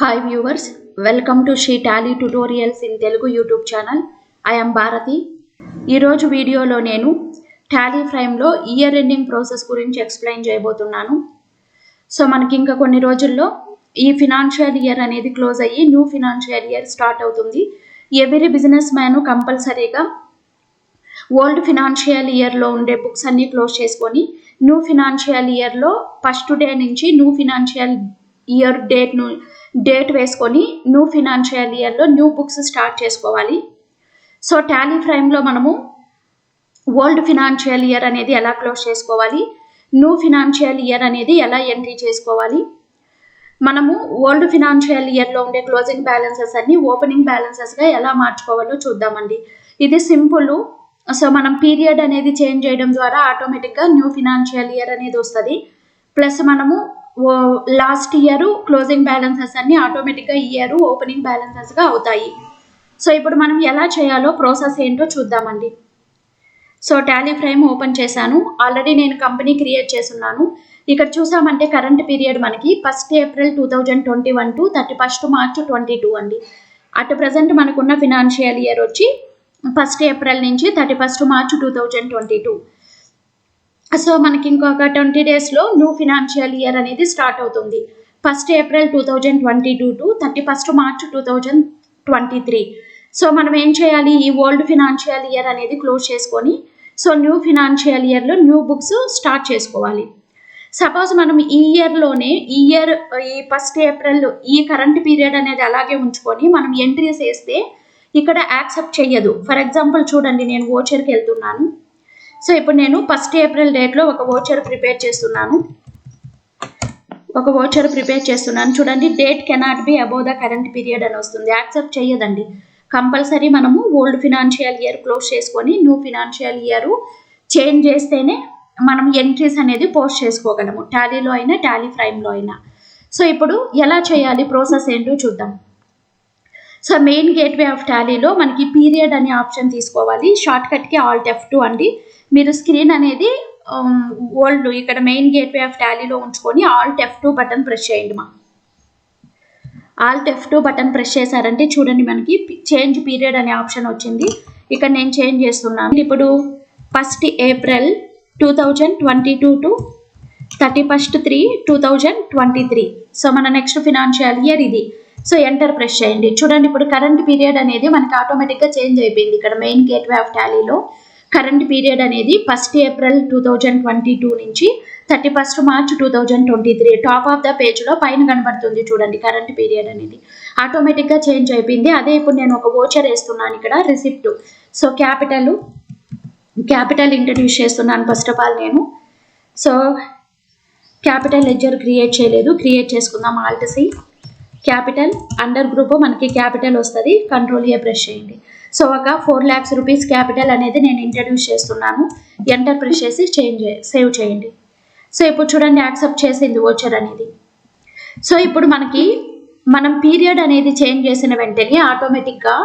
Hi viewers, welcome to She Tally Tutorials in Telugu YouTube channel. I am Bharati. ఈ రోజు వీడియోలో నేను Tally ఫ్రేమ్లో ఇయర్ ఎండింగ్ ప్రాసెస్ గురించి ఎక్స్ప్లెయిన్ చేయబోతున్నాను. సో మనకి ఇంకా కొన్ని రోజుల్లో ఈ ఫినాన్షియల్ ఇయర్ అనేది క్లోజ్ అయ్యి న్యూ ఫినాన్షియల్ ఇయర్ స్టార్ట్ అవుతుంది. ఎవరీ బిజినెస్ మ్యాన్ కంపల్సరీగా ఓల్డ్ ఫినాన్షియల్ ఇయర్లో ఉండే బుక్స్ అన్నీ క్లోజ్ చేసుకొని న్యూ ఫినాన్షియల్ ఇయర్లో ఫస్ట్ డే నుంచి న్యూ ఫినాన్షియల్ ఇయర్ డేట్ వేసుకొని న్యూ ఫినాన్షియల్ ఇయర్లో న్యూ బుక్స్ స్టార్ట్ చేసుకోవాలి. సో టాలీ ఫ్రేమ్లో మనము ఓల్డ్ ఫినాన్షియల్ ఇయర్ అనేది ఎలా క్లోజ్ చేసుకోవాలి, న్యూ ఫినాన్షియల్ ఇయర్ అనేది ఎలా ఎంట్రీ చేసుకోవాలి, మనము ఓల్డ్ ఫినాన్షియల్ ఇయర్లో ఉండే క్లోజింగ్ బ్యాలెన్సెస్ అన్ని ఓపెనింగ్ బ్యాలెన్సెస్గా ఎలా మార్చుకోవాలో చూద్దామండి. ఇది సింపుల్. సో మనం పీరియడ్ అనేది చేంజ్ చేయడం ద్వారా ఆటోమేటిక్గా న్యూ ఫినాన్షియల్ ఇయర్ అనేది వస్తుంది. ప్లస్ మనము లాస్ట్ ఇయర్ క్లోజింగ్ బ్యాలెన్సెస్ అన్ని ఆటోమేటిక్గా ఈ ఇయర్ ఓపెనింగ్ బ్యాలెన్సెస్గా అవుతాయి. సో ఇప్పుడు మనం ఎలా చేయాలో ప్రాసెస్ ఏంటో చూద్దామండి. సో టాలీ ఫ్రేమ్ ఓపెన్ చేశాను. ఆల్రెడీ నేను కంపెనీ క్రియేట్ చేస్తున్నాను. ఇక్కడ చూసామంటే కరెంట్ పీరియడ్ మనకి 1 ఏప్రిల్ 2021 టు 31 మార్చ్ 22 అండి. అట్ ప్రజెంట్ మనకున్న ఫినాన్షియల్ ఇయర్ వచ్చి 1 ఏప్రిల్ నుంచి 31 మార్చ్ 2022. సో మనకి ఇంకొక 20 డేస్లో న్యూ ఫినాన్షియల్ ఇయర్ అనేది స్టార్ట్ అవుతుంది. 1 ఏప్రిల్ 2022 టు 31 మార్చ్ 2023. సో మనం ఏం చేయాలి, ఈ ఓల్డ్ ఫినాన్షియల్ ఇయర్ అనేది క్లోజ్ చేసుకొని సో న్యూ ఫినాన్షియల్ ఇయర్లో న్యూ బుక్స్ స్టార్ట్ చేసుకోవాలి. సపోజ్ మనం ఈ ఇయర్లోనే ఈ 1 ఏప్రిల్ ఈ కరెంట్ పీరియడ్ అనేది అలాగే ఉంచుకొని మనం ఎంట్రీస్ వేస్తే ఇక్కడ యాక్సెప్ట్ చెయ్యదు. ఫర్ ఎగ్జాంపుల్ చూడండి, నేను ఓచర్కి వెళ్తున్నాను. సో ఇప్పుడు నేను 1 ఏప్రిల్ డేట్లో ఒక ఓచర్ ప్రిపేర్ చేస్తున్నాను. చూడండి, date cannot be above the current period అని వస్తుంది. యాక్సెప్ట్ చేయదండి. కంపల్సరీ మనము ఓల్డ్ ఫినాన్షియల్ ఇయర్ క్లోజ్ చేసుకొని న్యూ ఫినాన్షియల్ ఇయర్ చేంజ్ చేస్తేనే మనం ఎంట్రీస్ అనేది పోస్ట్ చేసుకోగలము, టాలీలో అయినా టాలీ ఫ్రేమ్లో అయినా. సో ఇప్పుడు ఎలా చేయాలి, ప్రాసెస్ ఏంటో చూద్దాం. సో మెయిన్ గేట్వే ఆఫ్ టాలీలో మనకి పీరియడ్ అనే ఆప్షన్ తీసుకోవాలి. షార్ట్ కట్కి ఆల్ట్ F2 అండి. మీరు స్క్రీన్ అనేది ఓల్డ్ ఇక్కడ మెయిన్ గేట్వే ఆఫ్ టాలీలో ఉంచుకొని ఆల్ట్ F2 బటన్ ప్రెస్ చేయండి. ఆల్ట్ F2 బటన్ ప్రెస్ చేశారంటే చూడండి, మనకి చేంజ్ పీరియడ్ అనే ఆప్షన్ వచ్చింది. ఇక్కడ నేను చేంజ్ చేస్తున్నాను. ఇప్పుడు 1 ఏప్రిల్ 2022 టు 31/3/2023. సో మన నెక్స్ట్ ఫినాన్షియల్ ఇయర్ ఇది. సో ఎంటర్ ప్రెస్ చేయండి. చూడండి, ఇప్పుడు కరెంట్ పీరియడ్ అనేది మనకి ఆటోమేటిక్గా చేంజ్ అయిపోయింది. ఇక్కడ మెయిన్ గేట్వే ఆఫ్ టాలీలో కరెంట్ పీరియడ్ అనేది 1 ఏప్రిల్ 2022 నుంచి 31 మార్చ్ 2023 టాప్ ఆఫ్ ద పేజ్లో పైన కనబడుతుంది. చూడండి, కరెంట్ పీరియడ్ అనేది ఆటోమేటిక్గా చేంజ్ అయిపోయింది. అదే ఇప్పుడు నేను ఒక ఓచర్ వేస్తున్నాను ఇక్కడ, రిసిప్ట్. సో క్యాపిటల్ ఇంట్రడ్యూస్ చేస్తున్నాను ఫస్ట్ ఆఫ్ ఆల్ నేను. సో క్యాపిటల్ లెడ్జర్ క్రియేట్ చేయలేదు, క్రియేట్ చేసుకుందాం. Alt C, capital under group మనకి క్యాపిటల్ వస్తుంది. కంట్రోల్ A ప్రెస్ చేయండి. సో ఒక 4 lakhs రూపీస్ క్యాపిటల్ అనేది నేను ఇంట్రడ్యూస్ చేస్తున్నాను. ఎంటర్ ప్రెస్ చేసి సేవ్ చేయండి. సో ఇప్పుడు చూడండి, యాక్సెప్ట్ చేసింది ఓచర్ అనేది. సో ఇప్పుడు మనం పీరియడ్ అనేది చేంజ్ చేసిన వెంటనే ఆటోమేటిక్గా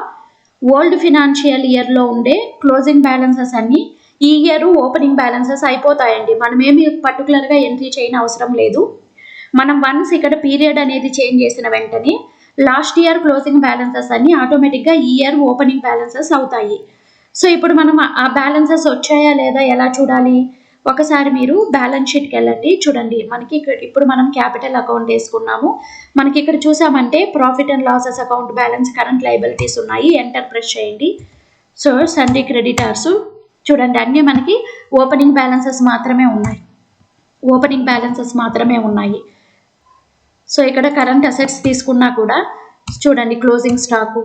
ఓల్డ్ ఫినాన్షియల్ ఇయర్లో ఉండే క్లోజింగ్ బ్యాలెన్సెస్ అన్నీ ఈ ఇయర్ ఓపెనింగ్ బ్యాలెన్సెస్ అయిపోతాయండి. మనం ఏమి పర్టికులర్గా ఎంట్రీ చేయని అవసరం లేదు. మనం వన్స్ ఇక్కడ పీరియడ్ అనేది చేంజ్ చేసిన వెంటనే లాస్ట్ ఇయర్ క్లోజింగ్ బ్యాలెన్సెస్ అన్ని ఆటోమేటిక్గా ఈ ఇయర్ ఓపెనింగ్ బ్యాలెన్సెస్ అవుతాయి. సో ఇప్పుడు మనం ఆ బ్యాలెన్సెస్ వచ్చాయా లేదా ఎలా చూడాలి, ఒకసారి మీరు బ్యాలెన్స్ షీట్కి వెళ్ళండి. చూడండి, మనకి ఇప్పుడు మనం క్యాపిటల్ అకౌంట్ వేసుకున్నాము. మనకి ఇక్కడ చూసామంటే profit and losses account balance, current liabilities ఉన్నాయి. ఎంటర్ ప్రెస్ చేయండి. సో సన్రీ క్రెడిటార్స్ చూడండి, అన్నీ మనకి ఓపెనింగ్ బ్యాలెన్సెస్ మాత్రమే ఉన్నాయి. సో ఇక్కడ కరెంట్ అసెట్స్ తీసుకున్నా కూడా చూడండి, క్లోజింగ్ స్టాకు,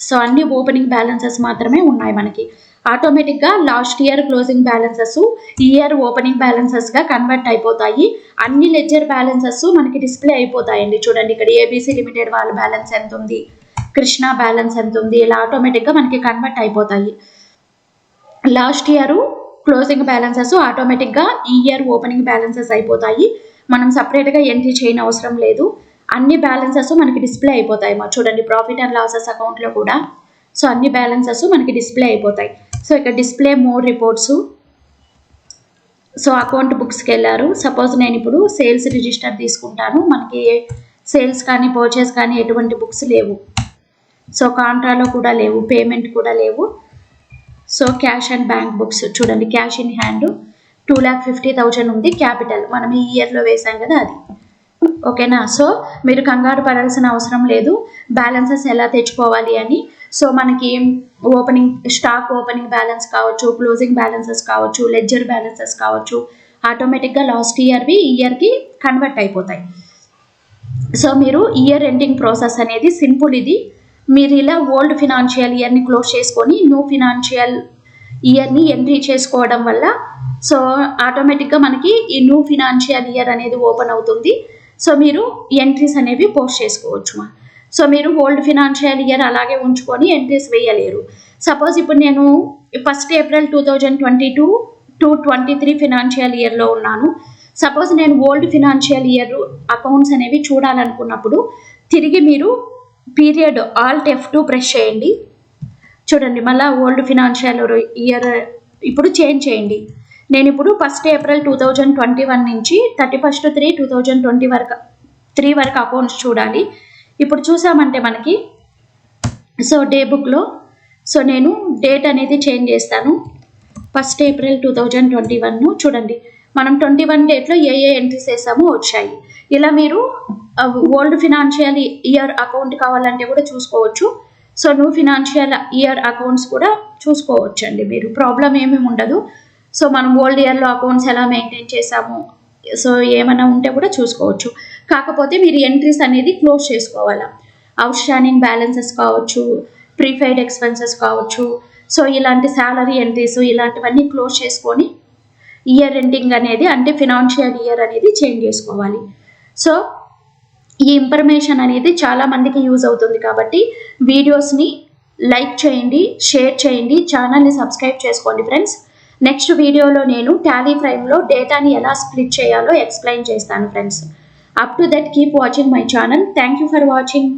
సో అన్ని ఓపెనింగ్ బ్యాలెన్సెస్ మాత్రమే ఉన్నాయి. మనకి ఆటోమేటిక్గా లాస్ట్ ఇయర్ క్లోజింగ్ బ్యాలెన్సెస్ ఈ ఇయర్ ఓపెనింగ్ బ్యాలెన్సెస్గా కన్వర్ట్ అయిపోతాయి. అన్ని లెడ్జర్ బ్యాలెన్సెస్ మనకి డిస్ప్లే అయిపోతాయండి. చూడండి, ఇక్కడ ABC లిమిటెడ్ వాళ్ళ బ్యాలెన్స్ ఎంత ఉంది, కృష్ణ బ్యాలెన్స్ ఎంత ఉంది, ఇలా ఆటోమేటిక్గా మనకి కన్వర్ట్ అయిపోతాయి. లాస్ట్ ఇయర్ క్లోజింగ్ బ్యాలెన్సెస్ ఆటోమేటిక్గా ఈ ఇయర్ ఓపెనింగ్ బ్యాలెన్సెస్ అయిపోతాయి. మనం సపరేట్గా ఎంట్రీ చేయని అవసరం లేదు. అన్ని బ్యాలెన్సెస్ మనకి డిస్ప్లే అయిపోతాయి. చూడండి, ప్రాఫిట్ అండ్ లాసెస్ అకౌంట్లో కూడా సో అన్ని బ్యాలెన్సెస్ మనకి డిస్ప్లే అయిపోతాయి. సో ఇక్కడ display more reports. So account బుక్స్కి వెళ్ళారు. సపోజ్ నేను ఇప్పుడు సేల్స్ రిజిస్టర్ తీసుకుంటాను. మనకి సేల్స్ కానీ పర్చేస్ కానీ ఎటువంటి బుక్స్ లేవు. సో కాంట్రాలో కూడా లేవు, పేమెంట్ కూడా లేవు. So cash and bank books చూడండి, క్యాష్ ఇన్ హ్యాండ్ 2,50,000 ఉంది. క్యాపిటల్ మనం ఈ ఇయర్లో వేసాం కదా అది. ఓకేనా. సో మీరు కంగారు పడాల్సిన అవసరం లేదు బ్యాలెన్సెస్ ఎలా తెచ్చుకోవాలి అని. సో మనకి స్టాక్ ఓపెనింగ్ బ్యాలెన్స్ కావచ్చు, క్లోజింగ్ బ్యాలెన్సెస్ కావచ్చు, లెడ్జర్ బ్యాలెన్సెస్ కావచ్చు, ఆటోమేటిక్గా లాస్ట్ ఇయర్వి ఈ ఇయర్కి కన్వర్ట్ అయిపోతాయి. సో మీరు ఇయర్ ఎండింగ్ ప్రాసెస్ అనేది సింపుల్. ఇది మీరు ఇలా ఓల్డ్ ఫినాన్షియల్ ఇయర్ని క్లోజ్ చేసుకొని న్యూ ఫినాన్షియల్ ఇయర్ని ఎంట్రీ చేసుకోవడం వల్ల సో ఆటోమేటిక్గా మనకి ఈ న్యూ ఫినాన్షియల్ ఇయర్ అనేది ఓపెన్ అవుతుంది. సో మీరు ఎంట్రీస్ అనేవి పోస్ట్ చేసుకోవచ్చు. సో మీరు ఓల్డ్ ఫినాన్షియల్ ఇయర్ అలాగే ఉంచుకొని ఎంట్రీస్ వేయలేరు. సపోజ్ ఇప్పుడు నేను 1 ఏప్రిల్ 2022 to 23 ఫినాన్షియల్ ఇయర్లో ఉన్నాను. సపోజ్ నేను ఓల్డ్ ఫినాన్షియల్ ఇయర్ అకౌంట్స్ అనేవి చూడాలనుకున్నప్పుడు తిరిగి మీరు పీరియడ్ ఆల్ట్ F2 ప్రెస్ చేయండి. చూడండి, మళ్ళీ ఓల్డ్ ఫినాన్షియల్ ఇయర్ ఇప్పుడు చేంజ్ చేయండి. నేను ఇప్పుడు 1 ఏప్రిల్ 2021 నుంచి 31/3/2023 వరకు అకౌంట్స్ చూడాలి. ఇప్పుడు చూసామంటే మనకి సో డే బుక్లో సో నేను డేట్ అనేది చేంజ్ చేస్తాను. 1 ఏప్రిల్ 2021 చూడండి, మనం 21 డేట్లో ఏ ఎంట్రీస్ వేసామో వచ్చాయి. ఇలా మీరు ఓల్డ్ ఫినాన్షియల్ ఇయర్ అకౌంట్ కావాలంటే కూడా చూసుకోవచ్చు. So new financial year accounts కూడా చూసుకోవచ్చు అండి. మీరు ప్రాబ్లం ఏమీ ఉండదు. సో మనం ఓల్డ్ ఇయర్లో అకౌంట్స్ ఎలా మెయింటైన్ చేసాము సో ఏమైనా ఉంటే కూడా చూసుకోవచ్చు. కాకపోతే మీరు ఎంట్రీస్ అనేది క్లోజ్ చేసుకోవాలా. అవుట్ స్టాండింగ్ బ్యాలెన్సెస్ కావచ్చు, ప్రీపెయిడ్ ఎక్స్పెన్సెస్ కావచ్చు, సో ఇలాంటి శాలరీ ఎంట్రీస్ ఇలాంటివన్నీ క్లోజ్ చేసుకొని ఇయర్ ఎండింగ్ అనేది అంటే ఫినాన్షియల్ ఇయర్ అనేది చేంజ్ చేసుకోవాలి. సో ఈ ఇన్ఫర్మేషన్ అనేది చాలా మందికి యూజ్ అవుతుంది కాబట్టి వీడియోస్ని లైక్ చేయండి, షేర్ చేయండి, ఛానల్ని సబ్స్క్రైబ్ చేసుకోండి ఫ్రెండ్స్. నెక్స్ట్ వీడియోలో నేను టాలీ ప్రైమ్లో డేటాని ఎలా స్ప్లిట్ చేయాలో ఎక్స్ప్లెయిన్ చేస్తాను friends. Up to that keep watching my channel. Thank you for watching.